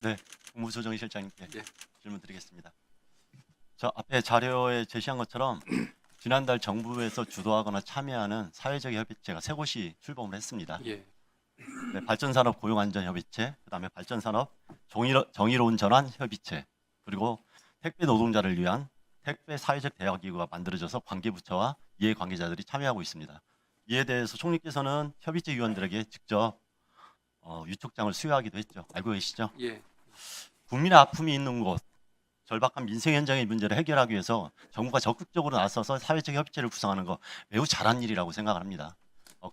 네, 국무조정실장님께 예. 질문 드리겠습니다. 저 앞에 자료에 제시한 것처럼 지난달 정부에서 주도하거나 참여하는 사회적 협의체가 세 곳이 출범을 했습니다. 예. 네, 발전산업 고용안전협의체, 그다음에 발전산업 정의로운 전환 협의체, 그리고 택배 노동자를 위한 택배 사회적 대화기구가 만들어져서 관계부처와 이해관계자들이 참여하고 있습니다. 이에 대해서 총리께서는 협의체 위원들에게 직접 유촉장을 수여하기도 했죠. 알고 계시죠? 예. 국민의 아픔이 있는 곳, 절박한 민생 현장의 문제를 해결하기 위해서 정부가 적극적으로 나서서 사회적 협의체를 구성하는 거 매우 잘한 일이라고 생각을 합니다.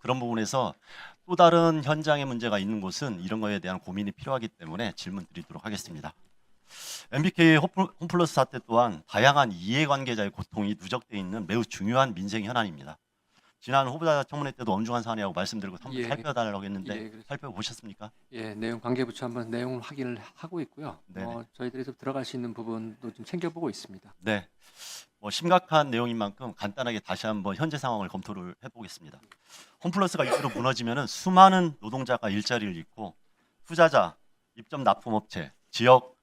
그런 부분에서 또 다른 현장의 문제가 있는 곳은 이런 거에 대한 고민이 필요하기 때문에 질문 드리도록 하겠습니다. MBK 홈플러스 사태 또한 다양한 이해관계자의 고통이 누적되어 있는 매우 중요한 민생 현안입니다. 지난 후보자 청문회 때도 엄중한 사안이라고 말씀드리고 한번 예. 살펴달라고 했는데 예, 그렇죠. 살펴보셨습니까? 예, 내용 관계부처 한번 내용을 확인을 하고 있고요. 네네. 저희들이 좀 들어갈 수 있는 부분도 좀 챙겨보고 있습니다. 네, 심각한 내용인 만큼 간단하게 다시 한번 현재 상황을 검토를 해보겠습니다. 홈플러스가 이대로 무너지면 수많은 노동자가 일자리를 잃고 투자자, 입점 납품업체, 지역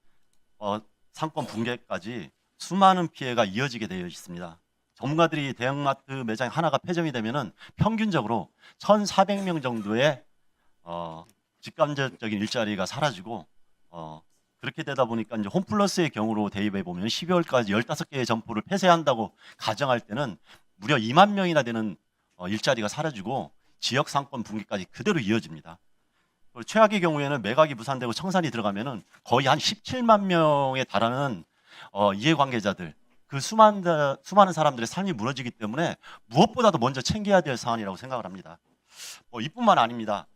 상권 붕괴까지 수많은 피해가 이어지게 되어 있습니다. 전문가들이 대형마트 매장 하나가 폐점이 되면 평균적으로 1,400명 정도의 직간접적인 일자리가 사라지고 그렇게 되다 보니까 이제 홈플러스의 경우로 대입해 보면 12월까지 15개의 점포를 폐쇄한다고 가정할 때는 무려 2만 명이나 되는 일자리가 사라지고 지역 상권 붕괴까지 그대로 이어집니다. 그리고 최악의 경우에는 매각이 무산되고 청산이 들어가면은 거의 한 17만 명에 달하는 이해관계자들, 그 수많은 사람들의 삶이 무너지기 때문에 무엇보다도 먼저 챙겨야 될 사안이라고 생각을 합니다. 이뿐만 아닙니다.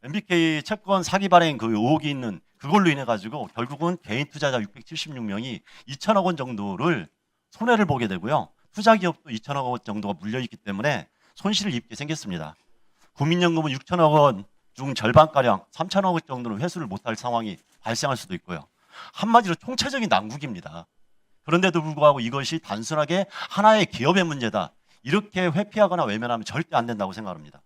MBK 채권 사기 발행 그 의혹이 있는 그걸로 인해 가지고 결국은 개인 투자자 676명이 2천억 원 정도를 손해를 보게 되고요. 투자 기업도 2천억 원 정도가 물려 있기 때문에 손실을 입게 생겼습니다. 국민연금은 6천억 원 중 절반가량 3천억 원 정도는 회수를 못할 상황이 발생할 수도 있고요. 한마디로 총체적인 난국입니다. 그런데도 불구하고 이것이 단순하게 하나의 기업의 문제다, 이렇게 회피하거나 외면하면 절대 안 된다고 생각합니다.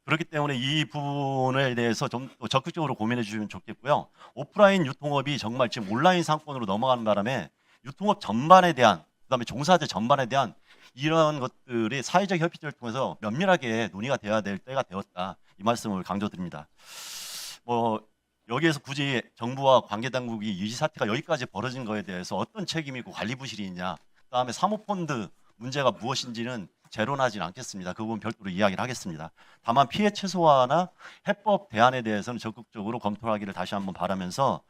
그렇기 때문에 이 부분에 대해서 좀 적극적으로 고민해 주시면 좋겠고요. 오프라인 유통업이 정말 지금 온라인 상권으로 넘어가는 바람에 유통업 전반에 대한, 그다음에 종사자 전반에 대한 이런 것들이 사회적 협의체를 통해서 면밀하게 논의가 되어야 될 때가 되었다, 이 말씀을 강조드립니다. 여기에서 굳이 정부와 관계당국이 이 사태가 여기까지 벌어진 거에 대해서 어떤 책임이고 관리 부실이 있냐, 그다음에 사모펀드 문제가 무엇인지는 재론하진 않겠습니다. 그 부분 별도로 이야기를 하겠습니다. 다만 피해 최소화나 해법 대안에 대해서는 적극적으로 검토하기를 다시 한번 바라면서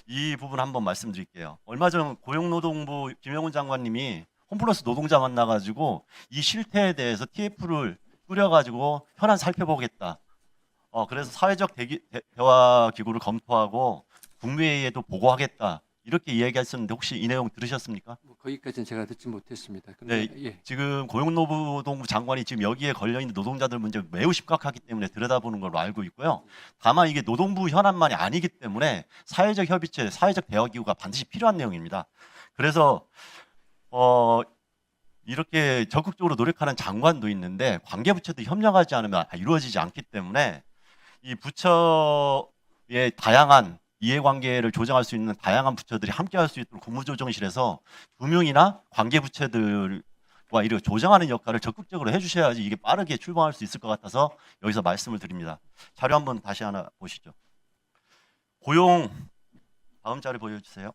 이 부분 한번 말씀드릴게요. 얼마 전 고용노동부 김영훈 장관님이 홈플러스 노동자 만나가지고 이 실태에 대해서 TF를 꾸려가지고 현안 살펴보겠다. 그래서 사회적 대화 기구를 검토하고 국무회의에도 보고하겠다, 이렇게 이야기했었는데 혹시 이 내용 들으셨습니까? 거기까지는 제가 듣지 못했습니다. 네, 근데 예. 지금 고용노동부 장관이 지금 여기에 걸려있는 노동자들 문제 매우 심각하기 때문에 들여다보는 걸로 알고 있고요. 다만 이게 노동부 현안만이 아니기 때문에 사회적 협의체, 사회적 대화기구가 반드시 필요한 내용입니다. 그래서 이렇게 적극적으로 노력하는 장관도 있는데 관계부처도 협력하지 않으면 이루어지지 않기 때문에 이 부처의 다양한 이해관계를 조정할 수 있는 다양한 부처들이 함께할 수 있도록 국무조정실에서 금융이나 관계부처들과 이렇게 조정하는 역할을 적극적으로 해주셔야지 이게 빠르게 출범할 수 있을 것 같아서 여기서 말씀을 드립니다. 자료 한번 다시 하나 보시죠. 고용, 다음 자료 보여주세요.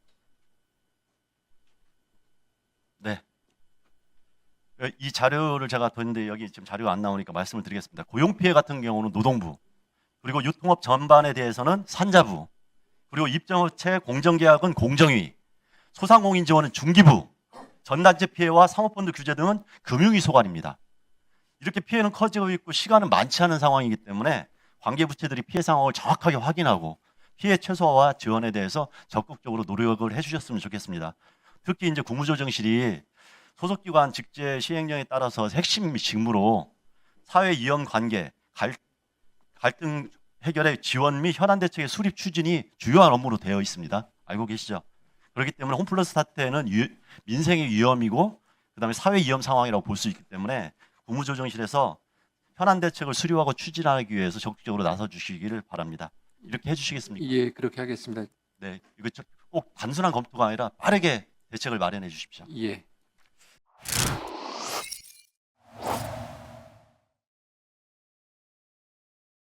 네. 이 자료를 제가 뒀는데 여기 지금 자료가 안 나오니까 말씀을 드리겠습니다. 고용피해 같은 경우는 노동부, 그리고 유통업 전반에 대해서는 산자부, 그리고 입점업체 공정계약은 공정위, 소상공인 지원은 중기부, 전단체 피해와 사모펀드 규제 등은 금융위 소관입니다. 이렇게 피해는 커지고 있고 시간은 많지 않은 상황이기 때문에 관계부처들이 피해 상황을 정확하게 확인하고 피해 최소화와 지원에 대해서 적극적으로 노력을 해주셨으면 좋겠습니다. 특히 이제 국무조정실이 소속기관 직제 시행령에 따라서 핵심 직무로 사회 이원 관계, 갈등 해결의 지원 및 현안 대책의 수립 추진이 주요한 업무로 되어 있습니다. 알고 계시죠? 그렇기 때문에 홈플러스 사태는 민생의 위험이고 그다음에 사회 위험 상황이라고 볼 수 있기 때문에 국무조정실에서 현안 대책을 수립하고 추진하기 위해서 적극적으로 나서 주시기를 바랍니다. 이렇게 해주시겠습니까? 예, 그렇게 하겠습니다. 네, 이거 꼭 단순한 검토가 아니라 빠르게 대책을 마련해 주십시오. 예.